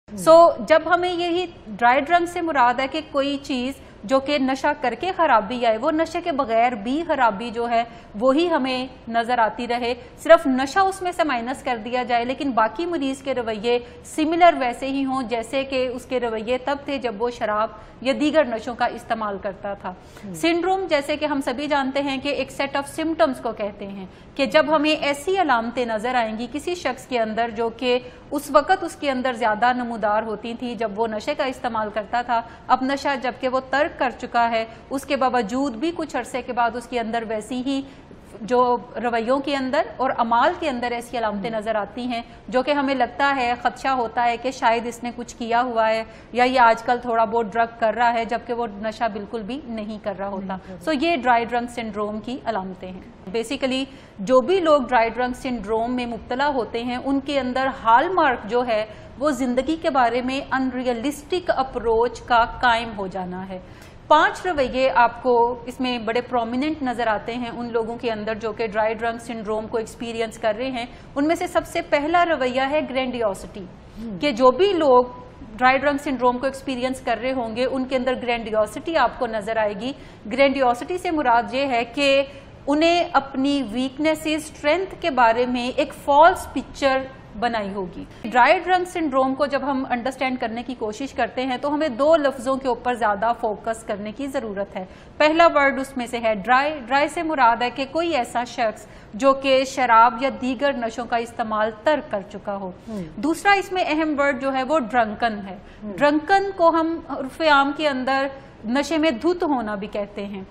जब हमें यही ड्राई ड्रंक से मुराद है कि कोई चीज जो कि नशा करके खराबी आए, वो नशे के बगैर भी खराबी जो है वो ही हमें नजर आती रहे, सिर्फ नशा उसमें से माइनस कर दिया जाए, लेकिन बाकी मरीज के रवैये सिमिलर वैसे ही हों जैसे कि उसके रवैये तब थे जब वो शराब या दीगर नशों का इस्तेमाल करता था। सिंड्रोम जैसे कि हम सभी जानते हैं कि एक सेट ऑफ सिम्टम्स को कहते हैं कि जब हमें ऐसी अलामतें नजर आएंगी किसी शख्स के अंदर जो कि उस वक्त उसके अंदर ज्यादा नमूदार होती थी जब वो नशे का इस्तेमाल करता था, अब नशा जबकि वो तर्क कर चुका है उसके बावजूद भी कुछ अरसे के बाद उसके अंदर वैसी ही जो रवैयों के अंदर और अमाल के अंदर ऐसी अलामतें नजर आती हैं जो कि हमें लगता है, खदशा होता है कि शायद इसने कुछ किया हुआ है या ये आजकल थोड़ा बहुत ड्रग कर रहा है, जबकि वो नशा बिल्कुल भी नहीं कर रहा होता। ये ड्राई ड्रंक सिंड्रोम की अलामतें हैं। बेसिकली जो भी लोग ड्राई ड्रंक सिंड्रोम में मुब्तला होते हैं उनके अंदर हॉलमार्क जो है वो जिंदगी के बारे में अनरियलिस्टिक अप्रोच का कायम हो जाना है। 5 रवैये आपको इसमें बड़े प्रोमिनेंट नजर आते हैं उन लोगों के अंदर जो कि ड्राई ड्रंक सिंड्रोम को एक्सपीरियंस कर रहे हैं। उनमें से सबसे पहला रवैया है ग्रैंडियोसिटी, कि जो भी लोग ड्राई ड्रंक सिंड्रोम को एक्सपीरियंस कर रहे होंगे उनके अंदर ग्रैंडियोसिटी आपको नजर आएगी। ग्रैंडियोसिटी से मुराद ये है कि उन्हें अपनी वीकनेसेस, स्ट्रेंथ के बारे में एक फॉल्स पिक्चर बनाई होगी। ड्राई ड्रंक सिंड्रोम को जब हम अंडरस्टैंड करने की कोशिश करते हैं तो हमें 2 लफ्जों के ऊपर ज्यादा फोकस करने की जरूरत है। पहला वर्ड उसमें से है ड्राई। ड्राई से मुराद है कि कोई ऐसा शख्स जो कि शराब या दीगर नशों का इस्तेमाल तर्क कर चुका हो। दूसरा इसमें अहम वर्ड जो है वो ड्रंकन है। ड्रंकन को हम उर्फ़े आम के अंदर नशे में धुत होना भी कहते हैं,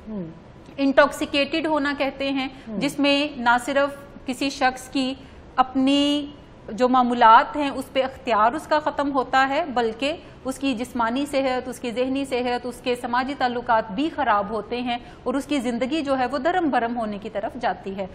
इंटॉक्सिकेटेड होना कहते हैं, जिसमें ना सिर्फ किसी शख्स की अपनी जो मामूलात हैं उस पर अख्तियार उसका ख़त्म होता है बल्कि उसकी जिस्मानी सेहत, उसकी जहनी सेहत, उसके समाजी ताल्लुकात भी ख़राब होते हैं और उसकी ज़िंदगी जो है वो दरम भरम होने की तरफ जाती है।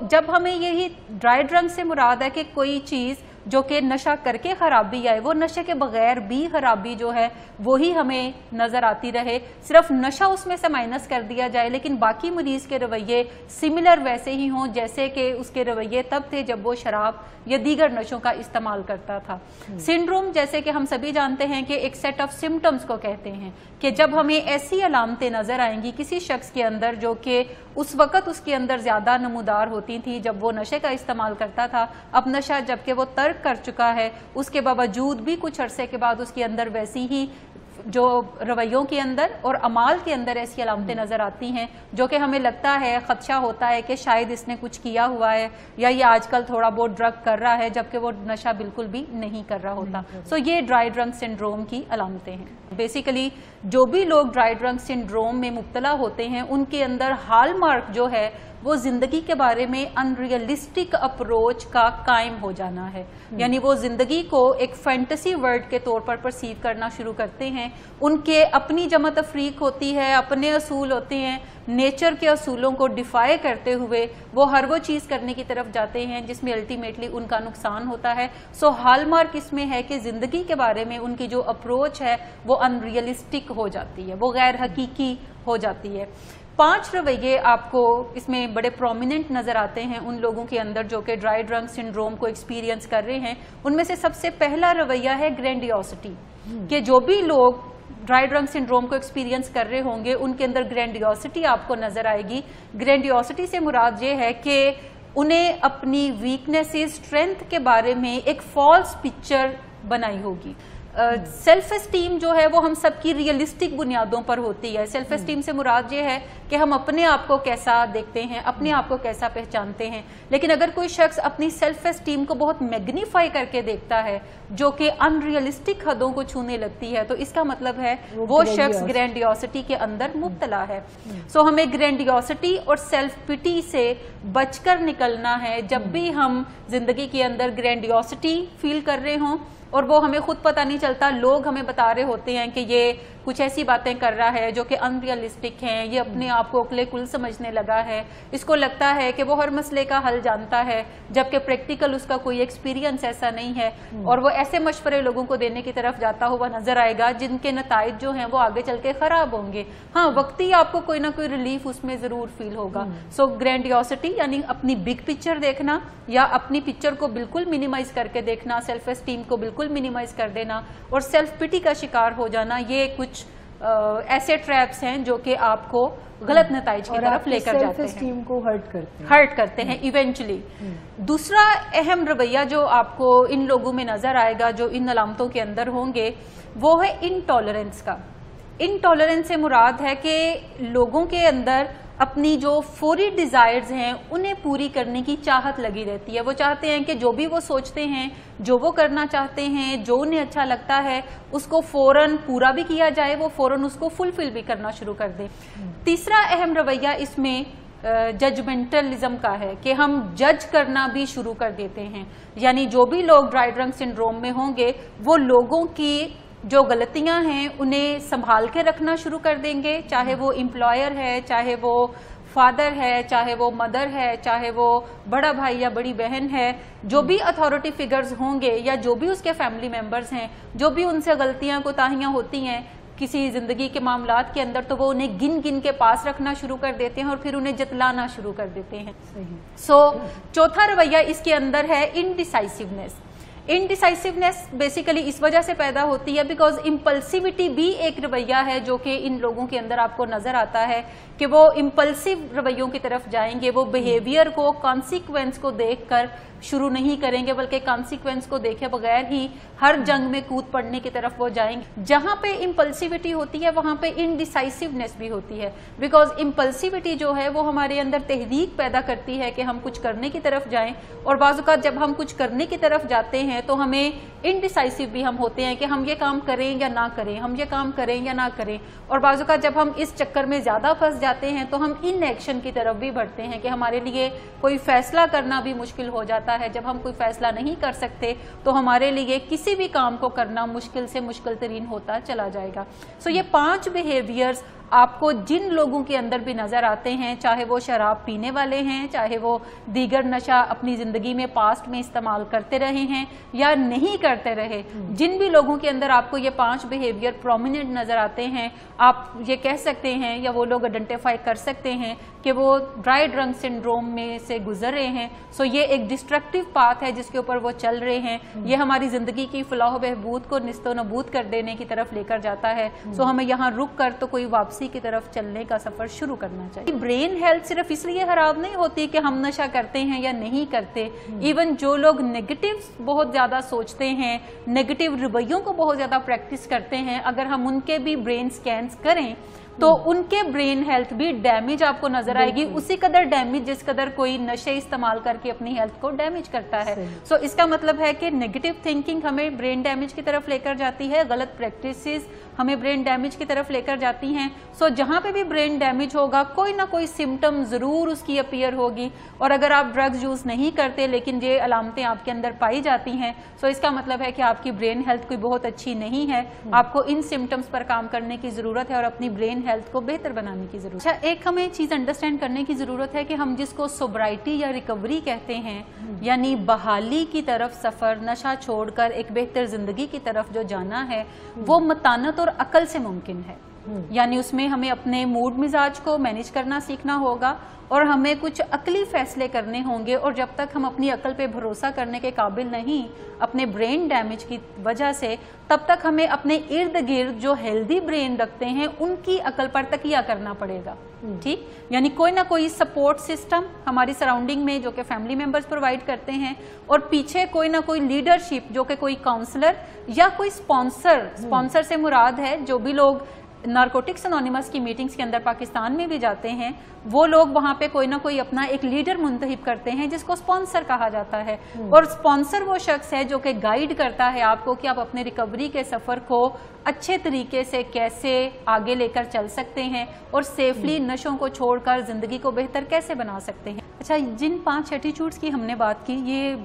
जब हमें यही ड्राई ड्रंक से मुराद है कि कोई चीज़ जो कि नशा करके खराबी आए, वो नशे के बगैर भी खराबी जो है वो ही हमें नजर आती रहे, सिर्फ नशा उसमें से माइनस कर दिया जाए, लेकिन बाकी मरीज के रवैये सिमिलर वैसे ही हों जैसे कि उसके रवैये तब थे जब वो शराब या दीगर नशों का इस्तेमाल करता था। सिंड्रोम जैसे कि हम सभी जानते हैं कि एक सेट ऑफ सिम्टम्स को कहते हैं कि जब हमें ऐसी अलामतें नजर आएंगी किसी शख्स के अंदर जो कि उस वक्त उसके अंदर ज्यादा नमूदार होती थी जब वो नशे का इस्तेमाल करता था, अब नशा जबकि वो तर्क कर चुका है उसके बावजूद भी कुछ अरसे के बाद उसके अंदर वैसी ही जो रवैयों के अंदर और अमाल के अंदर ऐसी अलामतें नजर आती हैं जो कि हमें लगता है, खदशा होता है कि शायद इसने कुछ किया हुआ है या ये आजकल थोड़ा बहुत ड्रग कर रहा है, जबकि वो नशा बिल्कुल भी नहीं कर रहा होता। ये ड्राई ड्रंक सिंड्रोम की अलामतें हैं। बेसिकली जो भी लोग ड्राई ड्रंक सिंड्रोम में मुब्तला होते हैं उनके अंदर हॉलमार्क जो है वो जिंदगी के बारे में अनरियलिस्टिक अप्रोच का कायम हो जाना है, यानी वो जिंदगी को एक फैंटेसी वर्ल्ड के तौर पर परसीव करना शुरू करते हैं। उनके अपनी जमा तफरीक होती है, अपने असूल होते हैं, नेचर के असूलों को डिफाई करते हुए वो हर वो चीज करने की तरफ जाते हैं जिसमें अल्टीमेटली उनका नुकसान होता है। हॉलमार्क इसमें है कि जिंदगी के बारे में उनकी जो अप्रोच है वो अनरियलिस्टिक हो जाती है, वो गैर हकीकी हो जाती है। 5 रवैये आपको इसमें बड़े प्रोमिनेंट नजर आते हैं उन लोगों के अंदर जो कि ड्राई ड्रंक सिंड्रोम को एक्सपीरियंस कर रहे हैं। उनमें से सबसे पहला रवैया है ग्रैंडियोसिटी, कि जो भी लोग ड्राई ड्रंक सिंड्रोम को एक्सपीरियंस कर रहे होंगे उनके अंदर ग्रैंडियोसिटी आपको नजर आएगी। ग्रैंडियोसिटी से मुराद ये है कि उन्हें अपनी वीकनेसेस, स्ट्रेंथ के बारे में एक फॉल्स पिक्चर बनाई होगी। सेल्फ एस्टीम जो है वो हम सबकी रियलिस्टिक बुनियादों पर होती है। सेल्फ एस्टीम से मुराद ये है कि हम अपने आप को कैसा देखते हैं, अपने आप को कैसा पहचानते हैं, लेकिन अगर कोई शख्स अपनी सेल्फ एस्टीम को बहुत मैग्नीफाई करके देखता है जो कि अनरियलिस्टिक हदों को छूने लगती है तो इसका मतलब है वो शख्स ग्रैंडियोसिटी के अंदर मुब्तला है। हमें ग्रैंडियोसिटी और सेल्फ पिटी से बचकर निकलना है जब भी हम जिंदगी के अंदर ग्रैंडियोसिटी फील कर रहे हों और वो हमें खुद पता नहीं चलता, लोग हमें बता रहे होते हैं कि ये कुछ ऐसी बातें कर रहा है जो कि अनरियलिस्टिक हैं, ये अपने आप को अक्ले कुल समझने लगा है, इसको लगता है कि वो हर मसले का हल जानता है, जबकि प्रैक्टिकल उसका कोई एक्सपीरियंस ऐसा नहीं है, और वो ऐसे मशवरे लोगों को देने की तरफ जाता हुआ नजर आएगा जिनके नताइज जो हैं वो आगे चल के खराब होंगे। हाँ, वक्ती आपको कोई ना कोई रिलीफ उसमें जरूर फील होगा। सो ग्रैंडियोसिटी यानी अपनी बिग पिक्चर देखना या अपनी पिक्चर को बिल्कुल मिनिमाइज करके देखना, सेल्फ एस्टीम को बिल्कुल मिनिमाइज कर देना और सेल्फ पिटी का शिकार हो जाना, ये कुछ ऐसे ट्रैप्स हैं जो कि आपको गलत नताइज की तरफ लेकर जाते हैं, स्टीम को हर्ट करते हैं इवेंचुअली। दूसरा अहम रवैया जो आपको इन लोगों में नजर आएगा जो इन अलामतों के अंदर होंगे वो है इनटॉलरेंस का। इनटॉलरेंस से मुराद है कि लोगों के अंदर अपनी जो फौरी डिजायर्स हैं उन्हें पूरी करने की चाहत लगी रहती है। वो चाहते हैं कि जो भी वो सोचते हैं, जो वो करना चाहते हैं, जो उन्हें अच्छा लगता है, उसको फौरन पूरा भी किया जाए, वो फौरन उसको फुलफिल भी करना शुरू कर दे। तीसरा अहम रवैया इसमें जजमेंटलिज्म का है कि हम जज करना भी शुरू कर देते हैं, यानी जो भी लोग ड्राई ड्रंक सिंड्रोम में होंगे वो लोगों की जो गलतियां हैं उन्हें संभाल के रखना शुरू कर देंगे, चाहे वो एम्प्लॉयर है, चाहे वो फादर है, चाहे वो मदर है, चाहे वो बड़ा भाई या बड़ी बहन है, जो भी अथॉरिटी फिगर्स होंगे या जो भी उसके फैमिली मेंबर्स हैं, जो भी उनसे गलतियां कोताहियां होती हैं किसी जिंदगी के मामलात के अंदर, तो वो उन्हें गिन गिन के पास रखना शुरू कर देते हैं और फिर उन्हें जतलाना शुरू कर देते हैं। सो चौथा रवैया इसके अंदर है इनडिसाइसिवनेस। इनडिसाइसिवनेस बेसिकली इस वजह से पैदा होती है बिकॉज इम्पल्सिविटी भी एक रवैया है जो कि इन लोगों के अंदर आपको नजर आता है कि वो इम्पल्सिव रवैयों की तरफ जाएंगे, वो बिहेवियर को कॉन्सिक्वेंस को देखकर शुरू नहीं करेंगे बल्कि कॉन्सिक्वेंस को देखे बगैर ही हर जंग में कूद पड़ने की तरफ वो जाएंगे। जहां पे इम्पल्सिविटी होती है वहां पे इनडिसाइसिवनेस भी होती है, बिकॉज इम्पल्सिविटी जो है वो हमारे अंदर तहरीक पैदा करती है कि हम कुछ करने की तरफ जाएं, और बाज़ औक़ात जब हम कुछ करने की तरफ जाते हैं तो हमें इनडिसाइसिव भी हम होते हैं कि हम ये काम करें या ना करें, हम ये काम करें या ना करें, और बाज़ औक़ात जब हम इस चक्कर में ज्यादा फंस जाते हैं तो हम इनएक्शन की तरफ भी बढ़ते हैं कि हमारे लिए कोई फैसला करना भी मुश्किल हो जाता है। जब हम कोई फैसला नहीं कर सकते तो हमारे लिए किसी भी काम को करना मुश्किल से मुश्किल तरीन होता चला जाएगा। सो ये 5 बिहेवियर्स आपको जिन लोगों के अंदर भी नजर आते हैं, चाहे वो शराब पीने वाले हैं, चाहे वो दीगर नशा अपनी जिंदगी में पास्ट में इस्तेमाल करते रहे हैं या नहीं करते रहे, जिन भी लोगों के अंदर आपको ये 5 बिहेवियर प्रोमिनेंट नजर आते हैं, आप ये कह सकते हैं या वो लोग आइडेंटिफाई कर सकते हैं कि वो ड्राई ड्रंक सिंड्रोम में से गुजर रहे हैं। सो ये एक डिस्ट्रक्टिव पाथ है जिसके ऊपर वो चल रहे हैं। ये हमारी जिंदगी की फलाह बहबूद को निस्तो नबूद कर देने की तरफ लेकर जाता है। सो हमें यहाँ रुक कर तो कोई वापसी की तरफ चलने का सफर शुरू करना चाहिए। ब्रेन हेल्थ सिर्फ इसलिए खराब नहीं होती कि हम नशा करते हैं या नहीं करते। इवन जो लोग नेगेटिव बहुत ज्यादा सोचते हैं, नेगेटिव रवैयों को बहुत ज्यादा प्रैक्टिस करते हैं, अगर हम उनके भी ब्रेन स्कैन्स करें तो उनके ब्रेन हेल्थ भी डैमेज आपको नजर आएगी, उसी कदर डैमेज जिस कदर कोई नशे इस्तेमाल करके अपनी हेल्थ को डैमेज करता है। सो इसका मतलब है कि नेगेटिव थिंकिंग हमें ब्रेन डैमेज की तरफ लेकर जाती है, गलत प्रैक्टिसेस हमें ब्रेन डैमेज की तरफ लेकर जाती हैं। सो जहां पे भी ब्रेन डैमेज होगा कोई ना कोई सिम्टम जरूर उसकी अपीयर होगी, और अगर आप ड्रग्स यूज नहीं करते लेकिन ये अलामतें आपके अंदर पाई जाती हैं, सो इसका मतलब है कि आपकी ब्रेन हेल्थ कोई बहुत अच्छी नहीं है। आपको इन सिम्टम्स पर काम करने की जरूरत है और अपनी ब्रेन हेल्थ को बेहतर बनाने की जरूरत है। अच्छा, एक हमें चीज अंडरस्टैंड करने की जरूरत है कि हम जिसको सोब्राइटी या रिकवरी कहते हैं, यानी बहाली की तरफ सफर, नशा छोड़कर एक बेहतर जिंदगी की तरफ जो जाना है, वो मतानत और अकल से मुमकिन है। यानी उसमें हमें अपने मूड मिजाज को मैनेज करना सीखना होगा और हमें कुछ अकली फैसले करने होंगे, और जब तक हम अपनी अकल पे भरोसा करने के काबिल नहीं अपने ब्रेन डैमेज की वजह से, तब तक हमें अपने इर्द गिर्द जो हेल्दी ब्रेन रखते हैं उनकी अकल पर तकिया करना पड़ेगा। ठीक, यानी कोई ना कोई सपोर्ट सिस्टम हमारी सराउंडिंग में जो कि फैमिली मेंबर्स प्रोवाइड करते हैं, और पीछे कोई ना कोई लीडरशिप जो कि कोई काउंसलर या कोई स्पॉन्सर से मुराद है जो भी लोग नारकोटिक्स एनोनिमस की मीटिंग्स के अंदर पाकिस्तान में भी जाते हैं, वो लोग वहां पे कोई ना कोई अपना एक लीडर मुंतखब करते हैं जिसको स्पॉन्सर कहा जाता है। और स्पॉन्सर वो शख्स है जो कि गाइड करता है आपको कि आप अपने रिकवरी के सफर को अच्छे तरीके से कैसे आगे लेकर चल सकते हैं और सेफली नशों को छोड़कर जिंदगी को बेहतर कैसे बना सकते हैं। अच्छा, जिन 5 एटीट्यूड्स की हमने बात की, ये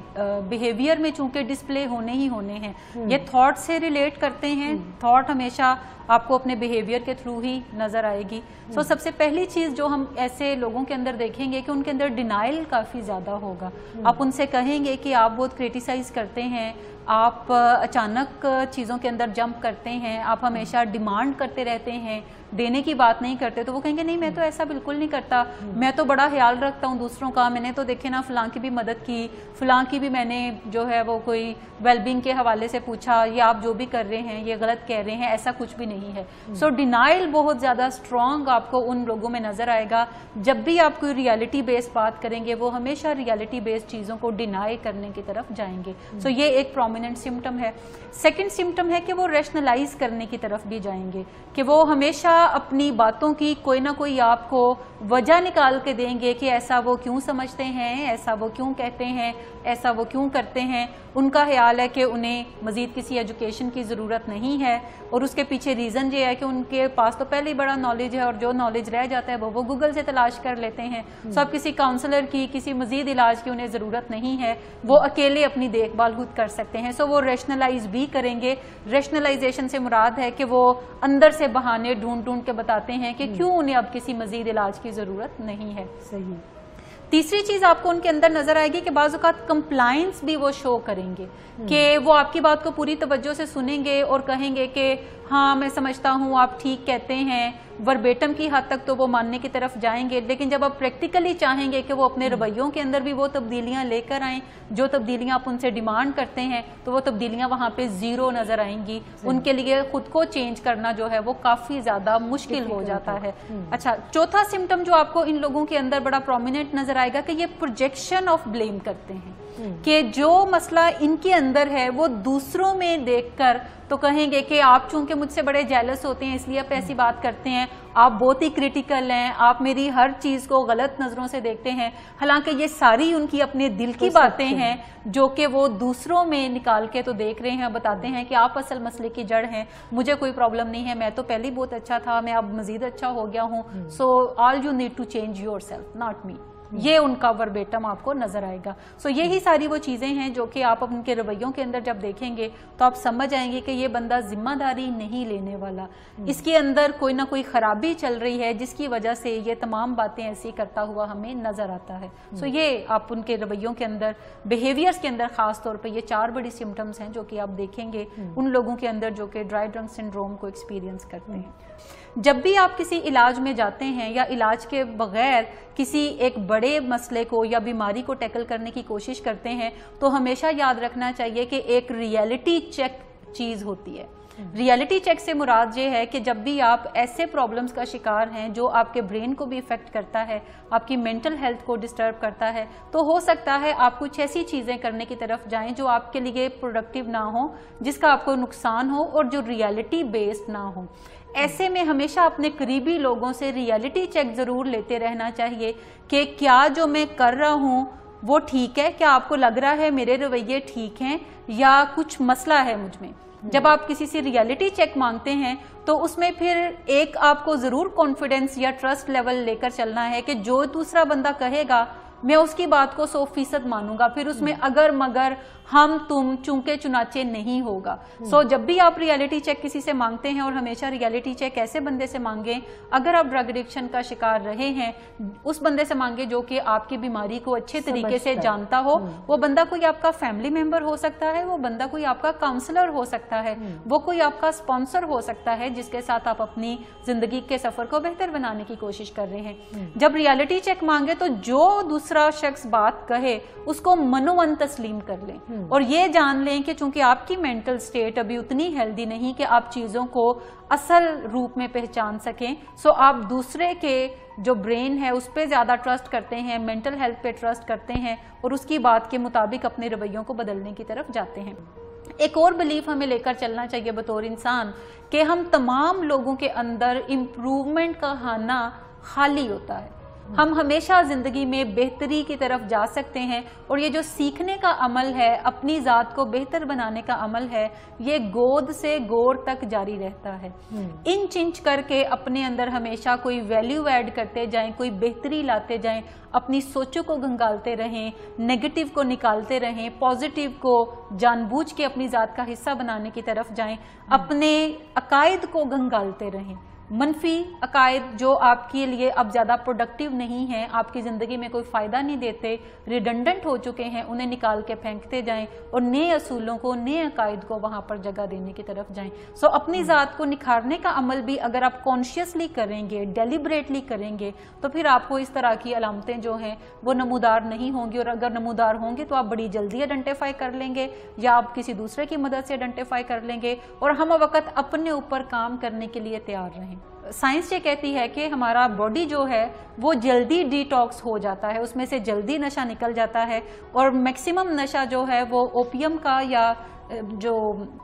बिहेवियर में चूंकि डिस्प्ले होने ही होने हैं, ये थॉट से रिलेट करते हैं। थॉट हमेशा आपको अपने बिहेवियर के थ्रू ही नजर आएगी। सो सबसे पहली चीज जो हम ऐसे लोगों के अंदर देखेंगे कि उनके अंदर डिनाइल काफी ज्यादा होगा। आप उनसे कहेंगे कि आप बहुत क्रिटिसाइज करते हैं, आप अचानक चीज़ों के अंदर जंप करते हैं, आप हमेशा डिमांड करते रहते हैं, देने की बात नहीं करते, तो वो कहेंगे नहीं मैं तो ऐसा बिल्कुल नहीं करता, मैं तो बड़ा ख्याल रखता हूँ दूसरों का, मैंने तो देखे ना फलां की भी मदद की, फलां की भी मैंने जो है वो कोई वेलबींग के हवाले से पूछा, ये आप जो भी कर रहे हैं ये गलत कह रहे हैं, ऐसा कुछ भी नहीं है। सो डिनाइल बहुत ज़्यादा स्ट्रॉन्ग आपको उन लोगों में नज़र आएगा। जब भी आप कोई रियलिटी बेस्ड बात करेंगे वो हमेशा रियलिटी बेस्ड चीज़ों को डिनाई करने की तरफ जाएंगे। सो ये एक प्रोमिनेंट सिम्टम है। सेकेंड सिम्टम है कि वो रैशनलाइज करने की तरफ भी जाएंगे, कि वो हमेशा अपनी बातों की कोई ना कोई आपको वजह निकाल के देंगे कि ऐसा वो क्यों समझते हैं, ऐसा वो क्यों कहते हैं, ऐसा वो क्यों करते हैं। उनका ख्याल है कि उन्हें मजीद किसी एजुकेशन की ज़रूरत नहीं है, और उसके पीछे रीज़न ये है कि उनके पास तो पहले ही बड़ा नॉलेज है और जो नॉलेज रह जाता है वो गूगल से तलाश कर लेते हैं। सो अब किसी काउंसलर की, किसी मजीद इलाज की उन्हें ज़रूरत नहीं है, वो अकेले अपनी देखभाल खुद कर सकते हैं। सो वो रैशनलाइज भी करेंगे। रैशनलाइजेशन से मुराद है कि वो अंदर से बहाने ढूंढ ढूंढ के बताते हैं कि क्यों उन्हें अब किसी मजीद इलाज की ज़रूरत नहीं है। सही। तीसरी चीज आपको उनके अंदर नजर आएगी कि बाज़ औक़ात कंप्लायंस भी वो शो करेंगे, कि वो आपकी बात को पूरी तवज्जो से सुनेंगे और कहेंगे कि हाँ मैं समझता हूँ, आप ठीक कहते हैं, वर्बेटम की हद तक तो वो मानने की तरफ जाएंगे। लेकिन जब आप प्रैक्टिकली चाहेंगे कि वो अपने रवैयों के अंदर भी वो तब्दीलियां लेकर आएं जो तब्दीलियां आप उनसे डिमांड करते हैं, तो वो तब्दीलियां वहां पे जीरो नजर आएंगी। उनके लिए खुद को चेंज करना जो है वो काफी ज्यादा मुश्किल हो जाता है। अच्छा, चौथा सिम्टम जो आपको इन लोगों के अंदर बड़ा प्रोमिनेंट नजर आएगा कि ये प्रोजेक्शन ऑफ ब्लेम करते हैं, कि जो मसला इनके अंदर है वो दूसरों में देखकर तो कहेंगे कि आप चूंकि मुझसे बड़े जेलस होते हैं इसलिए आप ऐसी बात करते हैं, आप बहुत ही क्रिटिकल हैं, आप मेरी हर चीज को गलत नजरों से देखते हैं। हालांकि ये सारी उनकी अपने दिल की बातें हैं जो कि वो दूसरों में निकाल के तो देख रहे हैं, बताते हैं कि आप असल मसले की जड़ हैं, मुझे कोई प्रॉब्लम नहीं है, मैं तो पहले ही बहुत अच्छा था, मैं अब मजीद अच्छा हो गया हूँ, so all you need to change yourself, not me. ये उनका वर्बेटम आपको नजर आएगा। सो यही सारी वो चीजें हैं जो कि आप उनके रवैयों के अंदर जब देखेंगे तो आप समझ आएंगे कि ये बंदा जिम्मेदारी नहीं लेने वाला, इसके अंदर कोई ना कोई खराबी चल रही है जिसकी वजह से ये तमाम बातें ऐसी करता हुआ हमें नजर आता है। सो ये आप उनके रवैयों के अंदर, बिहेवियर्स के अंदर खास तौर पर ये 4 बड़ी सिम्टम्स हैं जो कि आप देखेंगे उन लोगों के अंदर जो कि ड्राई ड्रंक सिंड्रोम को एक्सपीरियंस करते हैं। जब भी आप किसी इलाज में जाते हैं या इलाज के बगैर किसी एक बड़े मसले को या बीमारी को टैकल करने की कोशिश करते हैं तो हमेशा याद रखना चाहिए कि एक रियलिटी चेक चीज होती है। रियलिटी चेक से मुराद ये है कि जब भी आप ऐसे प्रॉब्लम्स का शिकार हैं जो आपके ब्रेन को भी इफेक्ट करता है, आपकी मेंटल हेल्थ को डिस्टर्ब करता है, तो हो सकता है आप कुछ ऐसी चीजें करने की तरफ जाएं जो आपके लिए प्रोडक्टिव ना हो, जिसका आपको नुकसान हो और जो रियलिटी बेस्ड ना हो। ऐसे में हमेशा अपने करीबी लोगों से रियलिटी चेक जरूर लेते रहना चाहिए कि क्या जो मैं कर रहा हूँ वो ठीक है, क्या आपको लग रहा है मेरे रवैये ठीक हैं या कुछ मसला है मुझ में। जब आप किसी से रियलिटी चेक मांगते हैं तो उसमें फिर एक आपको जरूर कॉन्फिडेंस या ट्रस्ट लेवल लेकर चलना है कि जो दूसरा बंदा कहेगा मैं उसकी बात को 100% मानूंगा, फिर उसमें अगर मगर हम तुम चूंके चुनाचे नहीं होगा। सो जब भी आप रियलिटी चेक किसी से मांगते हैं, और हमेशा रियलिटी चेक ऐसे बंदे से मांगे, अगर आप ड्रग एडिक्शन का शिकार रहे हैं उस बंदे से मांगे जो कि आपकी बीमारी को अच्छे तरीके से जानता हो। वो बंदा कोई आपका फैमिली मेंबर हो सकता है, वो बंदा कोई आपका काउंसलर हो सकता है, वो कोई आपका स्पॉन्सर हो सकता है जिसके साथ आप अपनी जिंदगी के सफर को बेहतर बनाने की कोशिश कर रहे हैं। जब रियलिटी चेक मांगे तो जो दूसरा शख्स बात कहे उसको मनोमन तस्लीम कर लें और ये जान लें कि चूंकि आपकी मेंटल स्टेट अभी उतनी हेल्दी नहीं कि आप चीजों को असल रूप में पहचान सकें, सो आप दूसरे के जो ब्रेन है उस पर ज्यादा ट्रस्ट करते हैं, मेंटल हेल्थ पे ट्रस्ट करते हैं और उसकी बात के मुताबिक अपने रवैयों को बदलने की तरफ जाते हैं। एक और बिलीफ हमें लेकर चलना चाहिए बतौर इंसान कि हम तमाम लोगों के अंदर इम्प्रूवमेंट का खाना खाली होता है। हम हमेशा जिंदगी में बेहतरी की तरफ जा सकते हैं। और ये जो सीखने का अमल है, अपनी ज़ात को बेहतर बनाने का अमल है, ये गोद से गोर तक जारी रहता है। इंच इंच करके अपने अंदर हमेशा कोई वैल्यू ऐड करते जाएं, कोई बेहतरी लाते जाएं, अपनी सोचों को गंगालते रहें, नेगेटिव को निकालते रहें, पॉजिटिव को जानबूझ के अपनी ज़ात का हिस्सा बनाने की तरफ जाएं, अपने अकायद को गंगालते रहें। मनफी अकायद जो आपके लिए अब ज़्यादा प्रोडक्टिव नहीं हैं, आपकी ज़िंदगी में कोई फ़ायदा नहीं देते, रिडंडेंट हो चुके हैं, उन्हें निकाल के फेंकते जाएं और नए असूलों को, नए अकायद को वहाँ पर जगह देने की तरफ जाएं। सो अपनी ज़ात को निखारने का अमल भी अगर आप कॉन्शियसली करेंगे, डेलिब्रेटली करेंगे, तो फिर आपको इस तरह की अलामतें जो हैं वो नमूदार नहीं होंगी। और अगर नमूदार होंगे तो आप बड़ी जल्दी आइडेंटिफाई कर लेंगे या आप किसी दूसरे की मदद से आइडेंटिफाई कर लेंगे और हम वक्त अपने ऊपर काम करने के लिए तैयार रहें। साइंस ये कहती है कि हमारा बॉडी जो है वो जल्दी डिटॉक्स हो जाता है, उसमें से जल्दी नशा निकल जाता है और मैक्सिमम नशा जो है वो ओपियम का या जो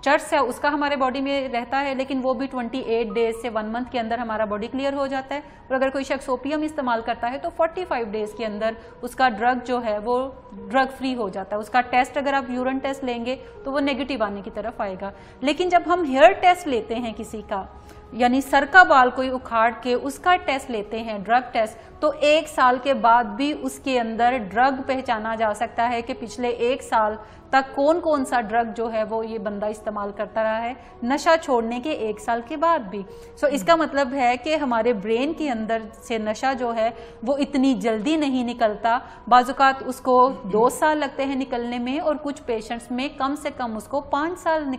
चर्स है उसका हमारे बॉडी में रहता है, लेकिन वो भी 28 डेज से 1 मंथ के अंदर हमारा बॉडी क्लियर हो जाता है। और अगर कोई शख्स ओपियम इस्तेमाल करता है तो 45 डेज के अंदर उसका ड्रग जो है वो ड्रग फ्री हो जाता है। उसका टेस्ट अगर आप यूरिन टेस्ट लेंगे तो वो नेगेटिव आने की तरफ आएगा। लेकिन जब हम हेयर टेस्ट लेते हैं किसी का, यानी सर का बाल कोई उखाड़ के उसका टेस्ट लेते हैं, ड्रग टेस्ट, तो 1 साल के बाद भी उसके अंदर ड्रग पहचाना जा सकता है कि पिछले 1 साल तक कौन कौन सा ड्रग जो है वो ये बंदा इस्तेमाल करता रहा है, नशा छोड़ने के 1 साल के बाद भी। सो इसका मतलब है कि हमारे ब्रेन के अंदर से नशा जो है वो इतनी जल्दी नहीं निकलता। बाज़ात उसको 2 साल लगते हैं निकलने में और कुछ पेशेंट्स में कम से कम उसको 5 साल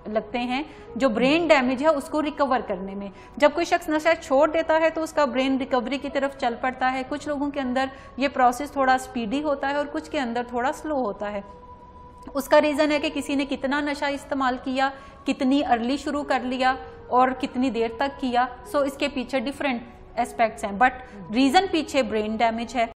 लगते हैं जो ब्रेन डैमेज है उसको रिकवर करने में। जब कोई शख्स नशा छोड़ देता है तो उसका ब्रेन रिकवरी की तरफ चल पड़ता है। कुछ लोगों के अंदर ये प्रोसेस थोड़ा स्पीडी होता है और कुछ के अंदर थोड़ा स्लो होता है। उसका रीज़न है कि किसी ने कितना नशा इस्तेमाल किया, कितनी अर्ली शुरू कर लिया और कितनी देर तक किया। सो इसके पीछे डिफरेंट एस्पेक्ट्स हैं, बट रीज़न पीछे ब्रेन डैमेज है।